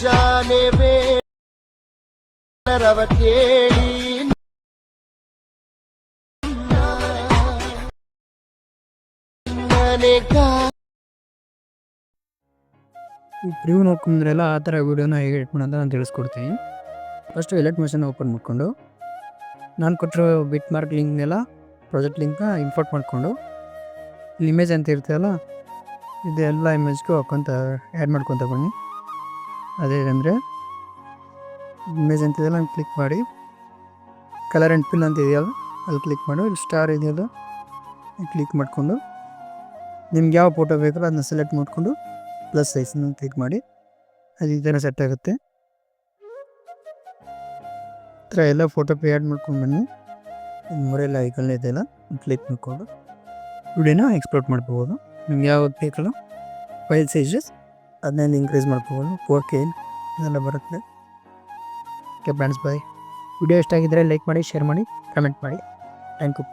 ಮುಂಜಾನೆ ಬೇರವ ಕೇಳಿ ಈ ಪ್ರಿವ್ಯೂ ನೋಡ್ಕೊಂಡ್ರೆಲ್ಲ ಆ ಥರ ವೀಡಿಯೋನ ಹೇಗೆ ಎಡಿಟ್ ಮಾಡೋದು ನಾನು ತಿಳಿಸ್ಕೊಡ್ತೀನಿ. ಫಸ್ಟು ಎಲೈಟ್ ಮೋಷನ್ ಓಪನ್ ಮಾಡಿಕೊಂಡು ನಾನು ಕೊಟ್ಟಿರೋ ಬಿಟ್ ಮಾರ್ಕ್ ಲಿಂಕ್ನೆಲ್ಲ ಪ್ರಾಜೆಕ್ಟ್ ಲಿಂಕ್ನ ಇಂಪೋರ್ಟ್ ಮಾಡಿಕೊಂಡು ಇಲ್ಲಿ ಇಮೇಜ್ ಅಂತ ಇರ್ತಲ್ಲ ಇದೆಲ್ಲ ಇಮೇಜ್ಗೂ ಹಾಕ್ಕೊಂತ ಆ್ಯಡ್ ಮಾಡ್ಕೊತ ಬನ್ನಿ. ಅದೇನೆಂದರೆ ಇಮೇಜ್ ಅಂತಿದೆಯಲ್ಲ ಅಲ್ಲಿ ಕ್ಲಿಕ್ ಮಾಡಿ ಕಲರ್ ಆ್ಯಂಡ್ ಪಿನ್ ಅಂತ ಇದೆಯಲ್ಲ ಅಲ್ಲಿ ಕ್ಲಿಕ್ ಮಾಡಿ ಇಲ್ಲಿ ಸ್ಟಾರ್ ಇದೆಯಲ್ಲ ಕ್ಲಿಕ್ ಮಾಡಿಕೊಂಡು ನಿಮ್ಗೆ ಯಾವ ಫೋಟೋ ಬೇಕಲ್ಲ ಅದನ್ನ ಸೆಲೆಕ್ಟ್ ಮಾಡಿಕೊಂಡು ಪ್ಲಸ್ ಸೈಜನ್ನು ಕ್ಲಿಕ್ ಮಾಡಿ ಅದು ಈ ಥರ ಸೆಟ್ ಆಗುತ್ತೆ. ಈ ಥರ ಎಲ್ಲ ಫೋಟೋ ಪೇ ಆ್ಯಡ್ ಮಾಡ್ಕೊಂಡು ಬನ್ನಿ. ಮೂರೆಲ್ಲ ಐಕನ್ ಇದೆಯಲ್ಲ ಕ್ಲಿಕ್ ಮಾಡಿಕೊಂಡು ವಿಡಿಯೋನ ಎಕ್ಸ್ಪೋರ್ಟ್ ಮಾಡ್ಕೋಬೋದು. ನಿಮ್ಗೆ ಯಾವ್ದು ಬೇಕಲ್ಲ ಫೈಲ್ ಸೈಜಸ್ ಅದನ್ನೆಲ್ಲ ಇನ್ಕ್ರೀಸ್ ಮಾಡ್ಕೋಬೋದು. 4K ಇದೆಲ್ಲ ಬರುತ್ತೆ. ಓಕೆ ಫ್ರೆಂಡ್ಸ್, ಬಾಯ್. ವಿಡಿಯೋ ಇಷ್ಟ ಆಗಿದ್ದರೆ ಲೈಕ್ ಮಾಡಿ, ಶೇರ್ ಮಾಡಿ, ಕಮೆಂಟ್ ಮಾಡಿ. Thank you.